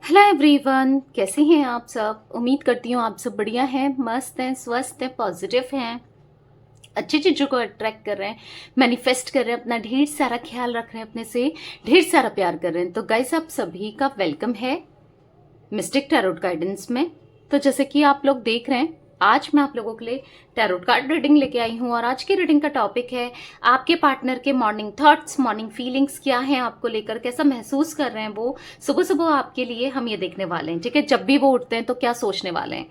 Hello everyone, कैसे हैं आप सब। उम्मीद करती हूँ आप सब बढ़िया हैं, मस्त हैं, स्वस्थ हैं, पॉजिटिव हैं, अच्छी चीज़ों को अट्रैक्ट कर रहे हैं, मैनिफेस्ट कर रहे हैं, अपना ढेर सारा ख्याल रख रहे हैं, अपने से ढेर सारा प्यार कर रहे हैं। तो गाइस, आप सभी का वेलकम है मिस्टिक टैरोट गाइडेंस में। तो जैसे कि आप लोग देख रहे हैं, आज मैं आप लोगों के लिए टैरोट कार्ड रीडिंग लेके आई हूँ और आज की रीडिंग का टॉपिक है आपके पार्टनर के मॉर्निंग थॉट्स, मॉर्निंग फीलिंग्स क्या हैं, आपको लेकर कैसा महसूस कर रहे हैं वो सुबह सुबह आपके लिए हम ये देखने वाले हैं। ठीक है, जब भी वो उठते हैं तो क्या सोचने वाले हैं।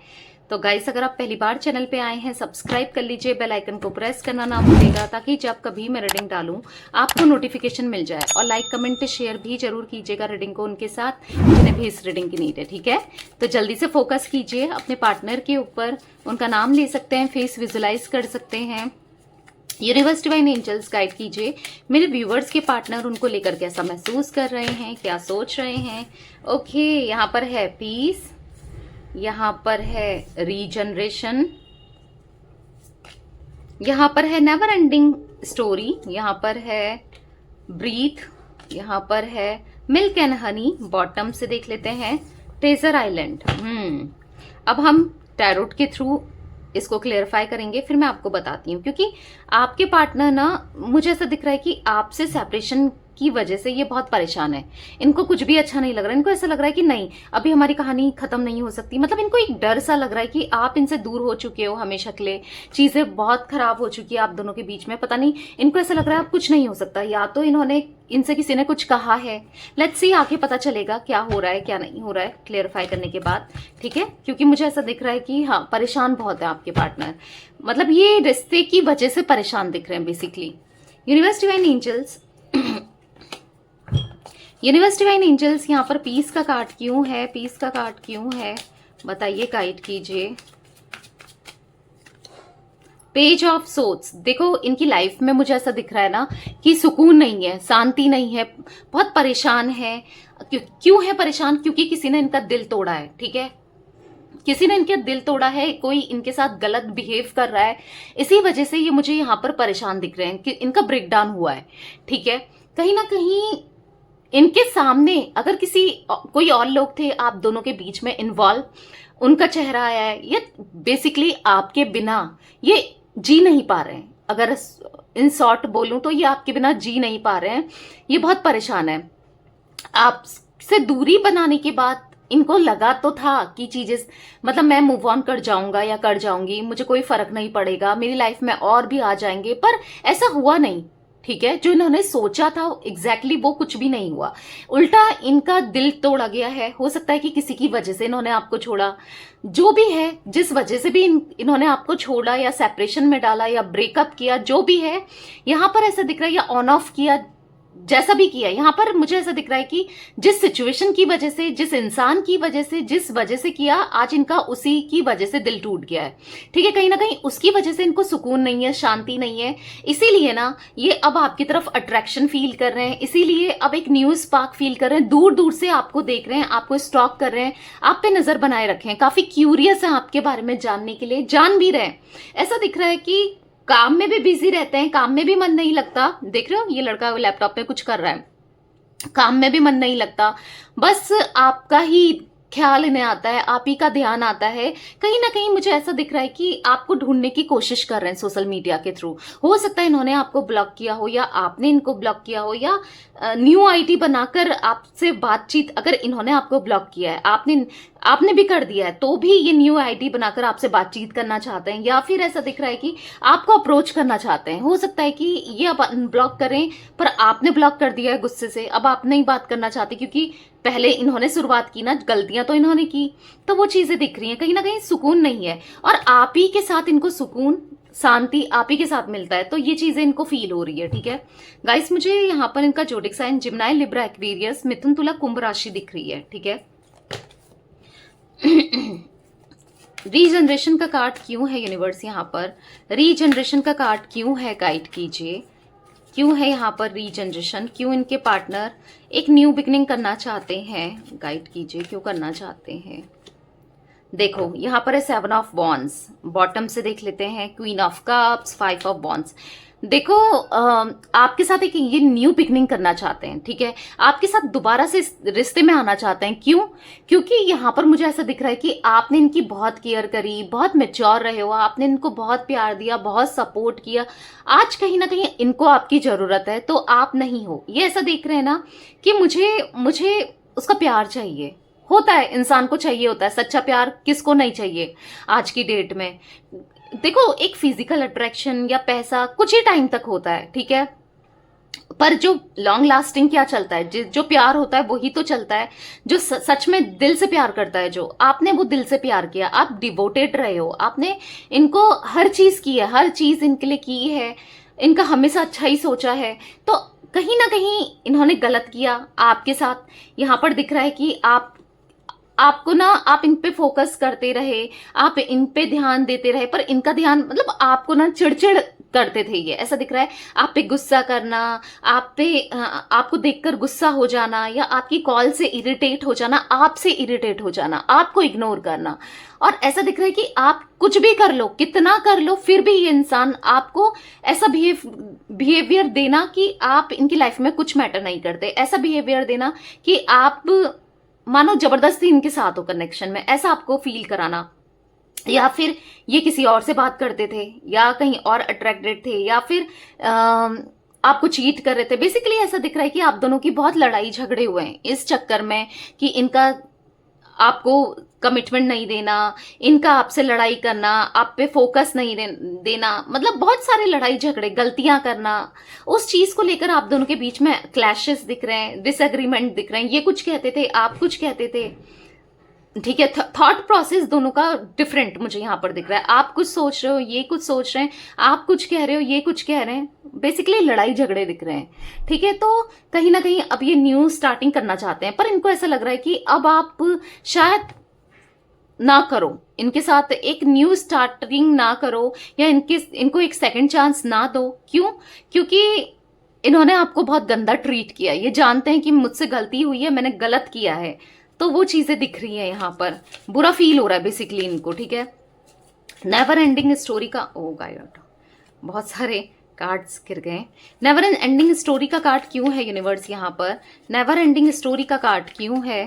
तो गाइस, अगर आप पहली बार चैनल पे आए हैं, सब्सक्राइब कर लीजिए, बेल आइकन को प्रेस करना ना भूलिएगा ताकि जब कभी मैं रीडिंग डालूं आपको नोटिफिकेशन मिल जाए। और लाइक कमेंट शेयर भी जरूर कीजिएगा रीडिंग को उनके साथ जिन्हें भी इस रीडिंग की नीड है। ठीक है, तो जल्दी से फोकस कीजिए अपने पार्टनर के ऊपर, उनका नाम ले सकते हैं, फेस विजुलाइज कर सकते हैं। यूनिवर्स डिवाइन एंजल्स गाइड कीजिए मेरे व्यूवर्स के पार्टनर उनको लेकर कैसा महसूस कर रहे हैं, क्या सोच रहे हैं। ओके, यहाँ पर है पीस, यहाँ पर है रीजनरेशन, यहाँ पर है नेवर एंडिंग स्टोरी, यहाँ पर है ब्रीथ, यहाँ पर है मिल्क एंड हनी। बॉटम से देख लेते हैं ट्रेजर आइलैंड। अब हम टैरोट के थ्रू इसको क्लेरिफाई करेंगे, फिर मैं आपको बताती हूँ। क्योंकि आपके पार्टनर ना, मुझे ऐसा दिख रहा है कि आपसे सेपरेशन की वजह से ये बहुत परेशान है। इनको कुछ भी अच्छा नहीं लग रहा है। इनको ऐसा लग रहा है कि नहीं, अभी हमारी कहानी खत्म नहीं हो सकती। मतलब इनको एक डर सा लग रहा है कि आप इनसे दूर हो चुके हो हमेशा के लिए, चीजें बहुत खराब हो चुकी है आप दोनों के बीच में। पता नहीं, इनको ऐसा लग रहा है अब कुछ नहीं हो सकता। या तो इन्होंने, इनसे किसी ने कुछ कहा है। लेट्स सी, आगे पता चलेगा क्या हो रहा है क्या नहीं हो रहा है क्लियरिफाई करने के बाद। ठीक है, क्योंकि मुझे ऐसा दिख रहा है कि हाँ, परेशान बहुत है आपके पार्टनर। मतलब ये रिश्ते की वजह से परेशान दिख रहे हैं basically. Universe divine angels, universe divine angels, यहाँ पर पीस का कार्ड क्यों है, पीस का कार्ड क्यों है बताइए, गाइड कीजिए। पेज ऑफ सोर्ड्स, देखो इनकी लाइफ में मुझे ऐसा दिख रहा है ना कि सुकून नहीं है, शांति नहीं है, बहुत परेशान है। क्यों है परेशान? क्योंकि किसी ने इनका दिल तोड़ा है। ठीक है, किसी ने इनका दिल तोड़ा है, कोई इनके साथ गलत बिहेव कर रहा है, इसी वजह से ये मुझे यहाँ पर परेशान दिख रहे हैं कि इनका ब्रेकडाउन हुआ है। ठीक है, कहीं ना कहीं इनके सामने अगर कोई और लोग थे आप दोनों के बीच में इन्वॉल्व, उनका चेहरा आया है, ये बेसिकली आपके बिना ये जी नहीं पा रहे हैं। अगर इन शॉर्ट बोलूं तो ये आपके बिना जी नहीं पा रहे हैं। ये बहुत परेशान है। आपसे दूरी बनाने के बाद इनको लगा तो था कि चीजें, मतलब मैं मूव ऑन कर जाऊंगा या कर जाऊंगी, मुझे कोई फर्क नहीं पड़ेगा, मेरी लाइफ में और भी आ जाएंगे, पर ऐसा हुआ नहीं। ठीक है, जो इन्होंने सोचा था एग्जैक्टली वो कुछ भी नहीं हुआ। उल्टा इनका दिल तोड़ा गया है। हो सकता है कि किसी की वजह से इन्होंने आपको छोड़ा, जो भी है, जिस वजह से भी इन्होंने आपको छोड़ा या सेपरेशन में डाला या ब्रेकअप किया, जो भी है, यहां पर ऐसा दिख रहा है, या ऑन ऑफ किया, जैसा भी किया, यहां पर मुझे ऐसा दिख रहा है कि जिस सिचुएशन की वजह से, जिस इंसान की वजह से, जिस वजह से किया, आज इनका उसी की वजह से दिल टूट गया है। ठीक है, कहीं ना कहीं उसकी वजह से इनको सुकून नहीं है, शांति नहीं है। इसीलिए ना ये अब आपकी तरफ अट्रैक्शन फील कर रहे हैं, इसीलिए अब एक न्यू स्पार्क फील कर रहे हैं, दूर दूर से आपको देख रहे हैं, आपको स्टॉक कर रहे हैं, आप पे नजर बनाए रखे हैं, काफी क्यूरियस है आपके बारे में जानने के लिए, जान भी रहे हैं। ऐसा दिख रहा है कि काम में भी बिजी रहते हैं, काम में भी मन नहीं लगता। देख रहे हो, ये लड़का लैपटॉप में कुछ कर रहा है, काम में भी मन नहीं लगता, बस आपका ही ख्याल इन्हें आता है, आप ही का ध्यान आता है। कहीं ना कहीं मुझे ऐसा दिख रहा है कि आपको ढूंढने की कोशिश कर रहे हैं सोशल मीडिया के थ्रू। हो सकता है इन्होंने आपको ब्लॉक किया हो या आपने इनको ब्लॉक किया हो, या न्यू आईडी बनाकर आपसे बातचीत, अगर इन्होंने आपको ब्लॉक किया है, आपने भी कर दिया है, तो भी ये न्यू आईडी बनाकर आपसे बातचीत करना चाहते हैं। या फिर ऐसा दिख रहा है कि आपको अप्रोच करना चाहते हैं। हो सकता है कि ये अब अनब्लॉक करें, पर आपने ब्लॉक कर दिया है गुस्से से, अब आप नहीं बात करना चाहते, क्योंकि पहले इन्होंने शुरुआत की ना, गलतियां तो इन्होंने की, तो वो चीजें दिख रही हैं। कहीं ना कहीं सुकून नहीं है, और आप ही के साथ इनको सुकून, शांति आप ही के साथ मिलता है, तो ये चीजें इनको फील हो रही है। ठीक है गाइस, मुझे यहाँ पर इनका जोडिक साइन जिम्नाई, लिब्रा, एक्वेरियस, मिथुन, तुला, कुंभ राशि दिख रही है। ठीक है, रीजनरेशन का कार्ड क्यों है यूनिवर्स, यहाँ पर रीजनरेशन का कार्ड क्यों है, गाइड कीजिए। क्यों है यहाँ पर रीजनरेशन, क्यों इनके पार्टनर एक न्यू बिगनिंग करना चाहते हैं, गाइड कीजिए, क्यों करना चाहते हैं। देखो यहाँ पर है 7 ऑफ वॉन्ड्स, बॉटम से देख लेते हैं queen of cups, 5 of wands. देखो आपके साथ एक ये न्यू बिगनिंग करना चाहते हैं, ठीक है। आपके साथ दोबारा से इस रिश्ते में आना चाहते हैं। क्यों? क्योंकि यहाँ पर मुझे ऐसा दिख रहा है कि आपने इनकी बहुत केयर करी, बहुत मेच्योर रहे हो, आपने इनको बहुत प्यार दिया, बहुत सपोर्ट किया। आज कहीं ना कहीं इनको आपकी जरूरत है, तो आप नहीं हो। ये ऐसा देख रहे हैं ना कि मुझे मुझे उसका प्यार चाहिए। होता है, इंसान को चाहिए होता है सच्चा प्यार, किसको नहीं चाहिए आज की डेट में। देखो, एक फिजिकल अट्रैक्शन या पैसा कुछ ही टाइम तक होता है, ठीक है, पर जो लॉन्ग लास्टिंग क्या चलता है, जो प्यार होता है वही तो चलता है। जो सच में दिल से प्यार करता है, जो आपने वो दिल से प्यार किया, आप डिवोटेड रहे हो, आपने इनको हर चीज की है, हर चीज इनके लिए की है, इनका हमेशा अच्छा ही सोचा है, तो कहीं ना कहीं इन्होंने गलत किया आपके साथ। यहाँ पर दिख रहा है कि आपको ना, आप इन पे फोकस करते रहे, आप इन पे ध्यान देते रहे, पर इनका ध्यान, मतलब आपको ना चिड़चिड़ करते थे ये, ऐसा दिख रहा है। आप पे गुस्सा करना, आप पे आपको देखकर गुस्सा हो जाना, या आपकी कॉल से इरिटेट हो जाना, आपसे इरिटेट हो जाना, आपको इग्नोर करना। और ऐसा दिख रहा है कि आप कुछ भी कर लो, कितना कर लो, फिर भी ये इंसान आपको ऐसा बिहेवियर देना कि आप इनकी लाइफ में कुछ मैटर नहीं करते, ऐसा बिहेवियर देना कि आप मानो जबरदस्ती इनके साथ हो कनेक्शन में, ऐसा आपको फील कराना। या फिर ये किसी और से बात करते थे, या कहीं और अट्रैक्टेड थे, या फिर आपको चीट कर रहे थे। बेसिकली ऐसा दिख रहा है कि आप दोनों की बहुत लड़ाई झगड़े हुए हैं इस चक्कर में कि इनका आपको कमिटमेंट नहीं देना, इनका आपसे लड़ाई करना, आप पे फोकस नहीं देना, मतलब बहुत सारे लड़ाई झगड़े, गलतियां करना, उस चीज को लेकर आप दोनों के बीच में क्लैशेस दिख रहे हैं, डिसएग्रीमेंट दिख रहे हैं। ये कुछ कहते थे, आप कुछ कहते थे, ठीक है। थॉट प्रोसेस दोनों का डिफरेंट मुझे यहाँ पर दिख रहा है। आप कुछ सोच रहे हो, ये कुछ सोच रहे हैं, आप कुछ कह रहे हो, ये कुछ कह रहे हैं, बेसिकली लड़ाई झगड़े दिख रहे हैं, ठीक है। तो कहीं ना कहीं अब ये न्यू स्टार्टिंग करना चाहते हैं, पर इनको ऐसा लग रहा है कि अब आप शायद ना करो, इनके साथ एक न्यू स्टार्टिंग ना करो, या इनको एक सेकंड चांस ना दो। क्यों? क्योंकि इन्होंने आपको बहुत गंदा ट्रीट किया, ये जानते हैं कि मुझसे गलती हुई है, मैंने गलत किया है, तो वो चीजें दिख रही है यहाँ पर। बुरा फील हो रहा है बेसिकली इनको, ठीक है। नेवर एंडिंग स्टोरी का, ओ गॉड, बहुत सारे कार्ड्स गिर गए। नेवर एंडिंग स्टोरी का कार्ड क्यों है यूनिवर्स यहाँ पर? नेवर एंडिंग स्टोरी का कार्ड क्यों है?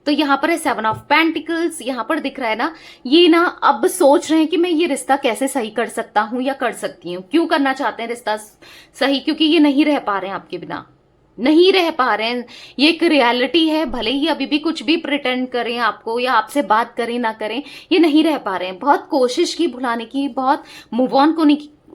तो यहाँ पर है 7 ऑफ पेंटिकल्स। यहाँ पर दिख रहा है ना, ये ना अब सोच रहे हैं कि मैं ये रिश्ता कैसे सही कर सकता हूं या कर सकती हूँ। क्यों करना चाहते हैं रिश्ता सही? क्योंकि ये नहीं रह पा रहे हैं आपके बिना, नहीं रह पा रहे हैं। ये एक रियलिटी है, भले ही अभी भी कुछ भी प्रिटेंड करें आपको, या आपसे बात करें ना करें, ये नहीं रह पा रहे हैं। बहुत कोशिश की भुलाने की, बहुत मूव ऑन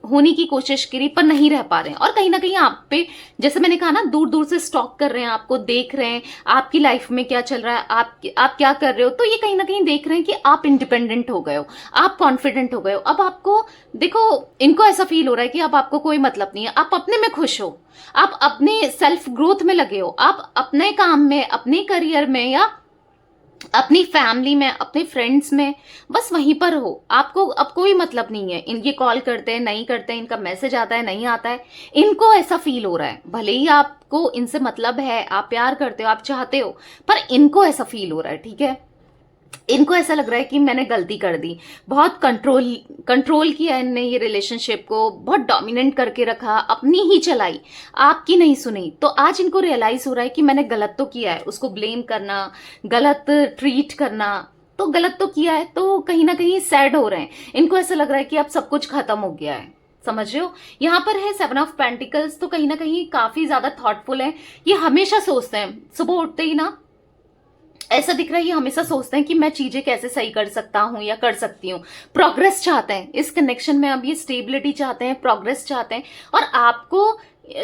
होने की कोशिश करी, पर नहीं रह पा रहे हैं। और कहीं ना कहीं आप पे, जैसे मैंने कहा ना, दूर दूर से स्टॉक कर रहे हैं, आपको देख रहे हैं, आपकी लाइफ में क्या चल रहा है, आप क्या कर रहे हो। तो ये कहीं ना कहीं देख रहे हैं कि आप इंडिपेंडेंट हो गए हो, आप कॉन्फिडेंट हो गए हो। अब आपको देखो, इनको ऐसा फील हो रहा है कि अब आपको कोई मतलब नहीं है, आप अपने में खुश हो, आप अपने सेल्फ ग्रोथ में लगे हो, आप अपने काम में, अपने करियर में, या अपनी फैमिली में, अपने फ्रेंड्स में, बस वहीं पर हो। आपको अब कोई मतलब नहीं है, ये कॉल करते हैं नहीं करते हैं, इनका मैसेज आता है नहीं आता है, इनको ऐसा फील हो रहा है। भले ही आपको इनसे मतलब है, आप प्यार करते हो, आप चाहते हो, पर इनको ऐसा फील हो रहा है, ठीक है। इनको ऐसा लग रहा है कि मैंने गलती कर दी, बहुत कंट्रोल किया इनने ये रिलेशनशिप को, बहुत डोमिनेंट करके रखा, अपनी ही चलाई, आपकी नहीं सुनी। तो आज इनको रियलाइज हो रहा है कि मैंने गलत तो किया है, उसको ब्लेम करना, गलत ट्रीट करना, तो गलत तो किया है। तो कहीं ना कहीं सैड हो रहे हैं, इनको ऐसा लग रहा है कि अब सब कुछ खत्म हो गया है, समझ रहे हो। यहाँ पर है 7 ऑफ पेंटिकल्स, तो कहीं ना कहीं काफी ज्यादा थॉटफुल है। ये हमेशा सोचते हैं, सुबह उठते ही ना ऐसा दिख रहा है, ये हमेशा सोचते हैं कि मैं चीजें कैसे सही कर सकता हूं या कर सकती हूँ। प्रोग्रेस चाहते हैं इस कनेक्शन में, अब ये स्टेबिलिटी चाहते हैं, प्रोग्रेस चाहते हैं। और आपको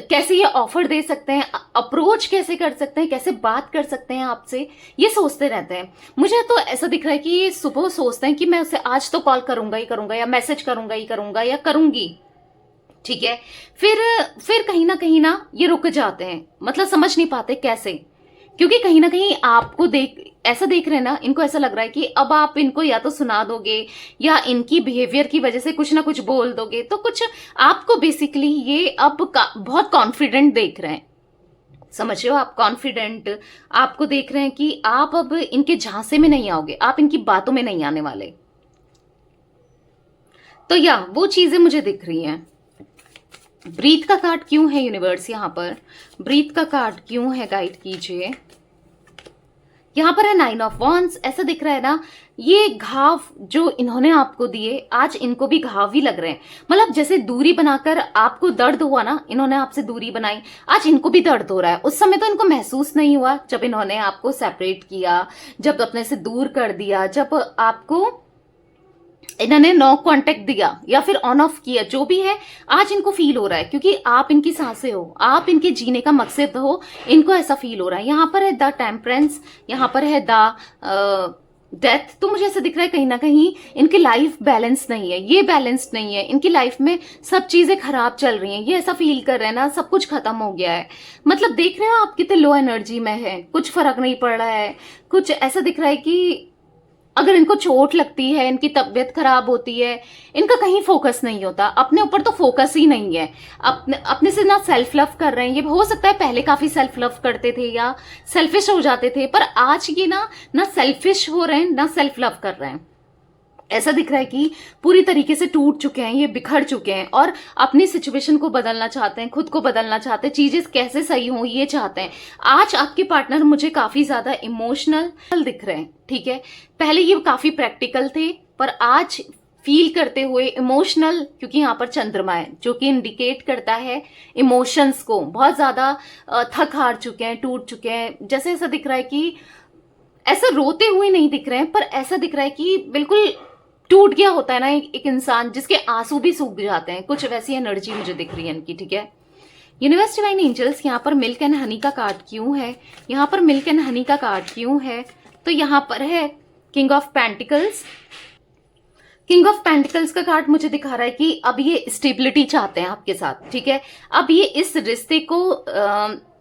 कैसे ये ऑफर दे सकते हैं, अप्रोच कैसे कर सकते हैं, कैसे बात कर सकते हैं आपसे, ये सोचते रहते हैं। मुझे तो ऐसा दिख रहा है कि ये सुबह सोचते हैं कि मैं उसे आज तो कॉल करूंगा ही करूंगा, या मैसेज करूंगा ही करूंगा, या करूंगी, ठीक है। फिर कहीं ना ये रुक जाते हैं, मतलब समझ नहीं पाते कैसे, क्योंकि कहीं ना कहीं आपको ऐसा देख रहे हैं ना, इनको ऐसा लग रहा है कि अब आप इनको या तो सुना दोगे, या इनकी बिहेवियर की वजह से कुछ ना कुछ बोल दोगे, तो कुछ आपको बेसिकली ये अब बहुत कॉन्फिडेंट देख रहे हैं, समझ रहे हो आप, कॉन्फिडेंट आपको देख रहे हैं कि आप अब इनके झांसे में नहीं आओगे, आप इनकी बातों में नहीं आने वाले। तो या वो चीजें मुझे दिख रही हैं। ब्रीथ का कार्ड क्यों है यूनिवर्स यहाँ पर? ब्रीथ का कार्ड क्यों है? गाइड कीजिए। यहाँ पर है 9 ऑफ वॉन्ड्स। ऐसा दिख रहा है ना, ये घाव जो इन्होंने आपको दिए, आज इनको भी घाव ही लग रहे हैं। मतलब जैसे दूरी बनाकर आपको दर्द हुआ ना, इन्होंने आपसे दूरी बनाई, आज इनको भी दर्द हो रहा है। उस समय तो इनको महसूस नहीं हुआ जब इन्होंने आपको सेपरेट किया, जब अपने से दूर कर दिया, जब आपको इन्होंने नो कांटेक्ट दिया या फिर ऑन ऑफ किया, जो भी है आज इनको फील हो रहा है, क्योंकि आप इनकी सांसें हो, आप इनके जीने का मकसद हो, इनको ऐसा फील हो रहा है। यहाँ पर है द टेम्परेंस, यहाँ पर है द डेथ। तो मुझे ऐसा दिख रहा है कहीं ना कहीं इनकी लाइफ बैलेंस नहीं है, ये बैलेंस्ड नहीं है, इनकी लाइफ में सब चीजें खराब चल रही हैं, ये ऐसा फील कर रहे हैं ना, सब कुछ खत्म हो गया है। मतलब देख रहे हो आप कितने लो एनर्जी में है, कुछ फर्क नहीं पड़ रहा है। कुछ ऐसा दिख रहा है कि अगर इनको चोट लगती है, इनकी तबीयत खराब होती है, इनका कहीं फोकस नहीं होता, अपने ऊपर तो फोकस ही नहीं है, अपने से ना सेल्फ लव कर रहे हैं। ये हो सकता है पहले काफी सेल्फ लव करते थे या सेल्फिश हो जाते थे, पर आज ये ना सेल्फिश हो रहे हैं ना सेल्फ लव कर रहे हैं। ऐसा दिख रहा है कि पूरी तरीके से टूट चुके हैं, ये बिखर चुके हैं और अपनी सिचुएशन को बदलना चाहते हैं, खुद को बदलना चाहते हैं, चीजें कैसे सही हों ये चाहते हैं। आज आपके पार्टनर मुझे काफी ज्यादा इमोशनल दिख रहे हैं, ठीक है। पहले ये काफी प्रैक्टिकल थे, पर आज फील करते हुए इमोशनल, क्योंकि यहाँ पर चंद्रमा है जो कि इंडिकेट करता है इमोशंस को, बहुत ज्यादा थक हार चुके हैं, टूट चुके हैं। जैसे ऐसा दिख रहा है कि ऐसा रोते हुए नहीं दिख रहे हैं, पर ऐसा दिख रहा है कि बिल्कुल टूट गया होता है ना एक इंसान, जिसके आंसू भी सूख जाते हैं, कुछ वैसी एनर्जी मुझे दिख रही है इनकी, ठीक है। यूनिवर्स डिवाइन एंजल्स, यहाँ पर मिल्क एंड हनी का कार्ड क्यों है? यहाँ पर मिल्क एंड हनी का कार्ड क्यों है? तो यहाँ पर है king of pentacles. King of pentacles का कार्ड मुझे दिखा रहा है कि अब ये स्टेबिलिटी चाहते हैं आपके साथ, ठीक है। अब ये इस रिश्ते को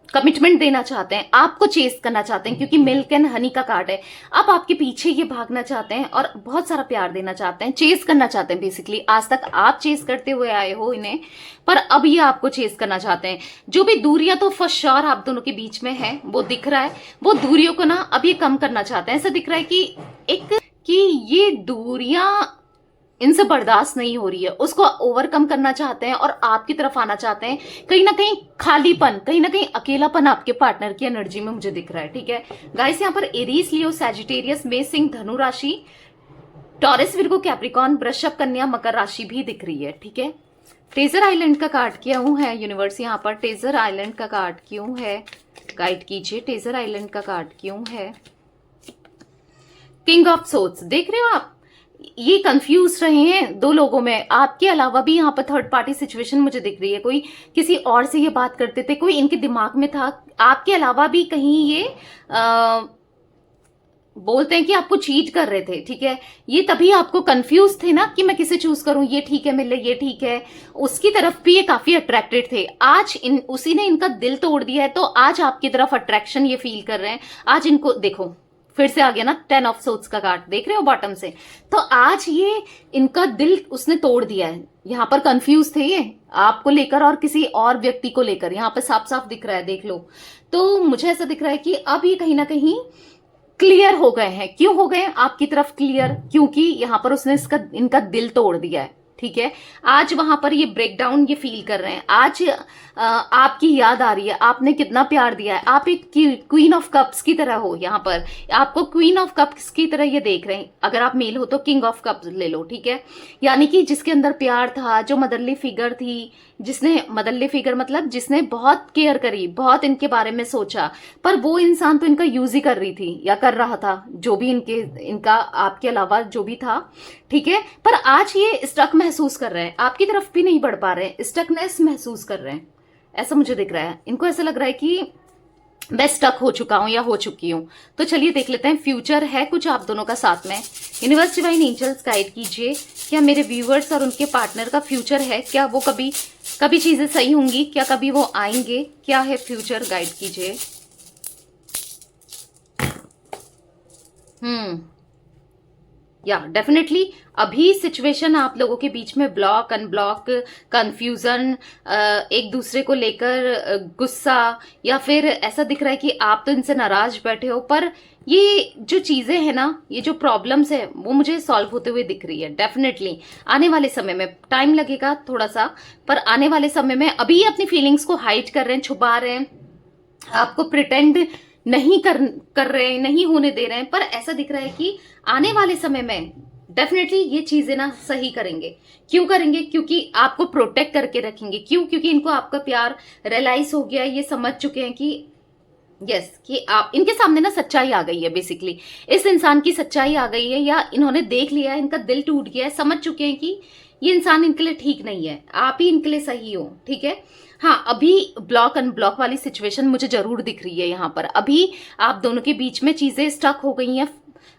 कमिटमेंट देना चाहते हैं, आपको चेस करना चाहते हैं, क्योंकि मिल्क एंड हनी का कार्ड है। अब आपके पीछे ये भागना चाहते हैं और बहुत सारा प्यार देना चाहते हैं, चेस करना चाहते हैं। बेसिकली आज तक आप चेस करते हुए आए हो इन्हें, पर अब ये आपको चेस करना चाहते हैं। जो भी दूरियां तो फॉर श्योर आप दोनों के बीच में है, वो दिख रहा है, वो दूरियों को ना अब ये कम करना चाहते हैं। ऐसा दिख रहा है कि ये दूरियां इनसे बर्दाश्त नहीं हो रही है, उसको ओवरकम करना चाहते हैं और आपकी तरफ आना चाहते हैं। कहीं ना कहीं खालीपन, कहीं ना कहीं अकेलापन आपके पार्टनर की एनर्जी में मुझे दिख रहा है, ठीक है। गाइस यहाँ पर एरीज, लियो, सैजिटेरियस, मेष, सिंह, धनु राशि, टॉरस, विर्गो, कैप्रिकॉर्न, वृषभ, कन्या, मकर राशि भी दिख रही है, ठीक है। टेजर आइलैंड का कार्ड क्यों है यूनिवर्स? यहाँ पर टेजर आइलैंड का कार्ड क्यों है? गाइड कीजिए, टेजर आइलैंड का कार्ड क्यों है? किंग ऑफ सोर्ड्स, देख रहे हो आप, ये कंफ्यूज रहे हैं दो लोगों में। आपके अलावा भी यहाँ पर थर्ड पार्टी सिचुएशन मुझे दिख रही है, कोई किसी और से ये बात करते थे, कोई इनके दिमाग में था। आपके अलावा भी कहीं ये बोलते हैं कि आपको चीट कर रहे थे, ठीक है। ये तभी आपको कंफ्यूज थे ना कि मैं किसे चूज करूं, ये ठीक है मेरे लिए, ये ठीक है। उसकी तरफ भी ये काफी अट्रैक्टेड थे, आज उसी ने इनका दिल तोड़ दिया है, तो आज आपकी तरफ अट्रैक्शन ये फील कर रहे हैं। आज इनको देखो, फिर से आ गया ना 10 ऑफ सोर्ड्स का कार्ड, देख रहे हो बॉटम से। तो आज ये इनका दिल उसने तोड़ दिया है। यहाँ पर कंफ्यूज थे ये आपको लेकर और किसी और व्यक्ति को लेकर, यहाँ पे साफ साफ दिख रहा है, देख लो। तो मुझे ऐसा दिख रहा है कि अब ये कहीं ना कहीं क्लियर हो गए हैं। क्यों हो गए आपकी तरफ क्लियर? क्योंकि यहाँ पर उसने इनका दिल तोड़ दिया है, ठीक है। आज वहां पर ये ब्रेकडाउन ये फील कर रहे हैं। आज आपकी याद आ रही है, आपने कितना प्यार दिया है। आप एक क्वीन ऑफ कप्स की तरह हो, यहाँ पर आपको क्वीन ऑफ कप्स की तरह ये देख रहे हैं। अगर आप मेल हो तो किंग ऑफ कप्स ले लो, ठीक है। यानी कि जिसके अंदर प्यार था, जो मदरली फिगर थी, जिसने मदरली फिगर मतलब जिसने बहुत केयर करी, बहुत इनके बारे में सोचा, पर वो इंसान तो इनका यूज ही कर रही थी या कर रहा था, जो भी इनका आपके अलावा जो भी था, ठीक है। पर आज ये स्टक महसूस कर रहे हैं, आपकी तरफ भी नहीं बढ़ पा रहे हैं, स्टकनेस महसूस कर रहे हैं, ऐसा मुझे दिख रहा है। इनको ऐसा लग रहा है कि मैं स्टक हो चुका हूं या हो चुकी हूं। तो चलिए देख लेते हैं, फ्यूचर है कुछ आप दोनों का साथ में। यूनिवर्स डिवाइन एंजल्स गाइड कीजिए, क्या मेरे व्यूअर्स और उनके पार्टनर का फ्यूचर है? क्या वो कभी चीजें सही होंगी? क्या कभी वो आएंगे? क्या है फ्यूचर? गाइड कीजिए। या डेफिनेटली अभी सिचुएशन आप लोगों के बीच में ब्लॉक, अनब्लॉक, कंफ्यूजन, एक दूसरे को लेकर गुस्सा, या फिर ऐसा दिख रहा है कि आप तो इनसे नाराज बैठे हो, पर ये जो चीजें हैं ना, ये जो प्रॉब्लम्स है वो मुझे सॉल्व होते हुए दिख रही है डेफिनेटली। आने वाले समय में टाइम लगेगा थोड़ा सा, पर आने वाले समय में अभी अपनी फीलिंग्स को हाइड कर रहे हैं, छुपा रहे हैं, आपको प्रिटेंड नहीं कर रहे हैं, नहीं होने दे रहे हैं, पर ऐसा दिख रहा है कि आने वाले समय में डेफिनेटली ये चीजें ना सही करेंगे। क्यों करेंगे? क्योंकि आपको प्रोटेक्ट करके रखेंगे। क्यों? क्योंकि इनको आपका प्यार रियलाइज हो गया है, ये समझ चुके हैं कि यस कि आप, इनके सामने ना सच्चाई आ गई है, बेसिकली इस इंसान की सच्चाई आ गई है, या इन्होंने देख लिया है, इनका दिल टूट गया है, समझ चुके हैं कि ये इंसान इनके लिए ठीक नहीं है, आप ही इनके लिए सही हो। ठीक है, हाँ अभी ब्लॉक अनब्लॉक वाली सिचुएशन मुझे जरूर दिख रही है यहाँ पर। अभी आप दोनों के बीच में चीजें स्टक हो गई हैं,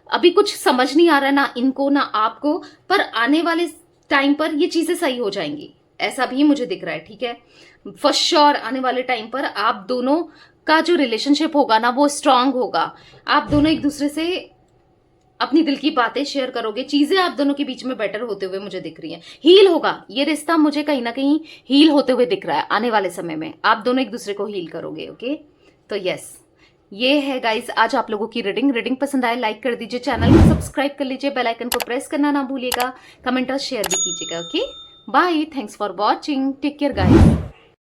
अभी कुछ समझ नहीं आ रहा ना इनको ना आपको, पर आने वाले टाइम पर ये चीजें सही हो जाएंगी, ऐसा भी मुझे दिख रहा है। ठीक है, फॉर श्योर आने वाले टाइम पर आप दोनों का जो रिलेशनशिप होगा ना वो स्ट्रांग होगा। आप दोनों एक दूसरे से अपनी दिल की बातें शेयर करोगे, चीजें आप दोनों के बीच में बेटर होते हुए मुझे दिख रही हैं, हील होगा ये रिश्ता, मुझे कहीं ना कहीं हील होते हुए दिख रहा है। आने वाले समय में आप दोनों एक दूसरे को हील करोगे। ओके, तो यस ये है गाइस आज आप लोगों की रीडिंग पसंद आए लाइक कर दीजिए, चैनल को सब्सक्राइब कर लीजिए, बेल आइकन को प्रेस करना ना भूलिएगा, कमेंट और शेयर भी कीजिएगा। Okay bye, thanks for watching, take care guys.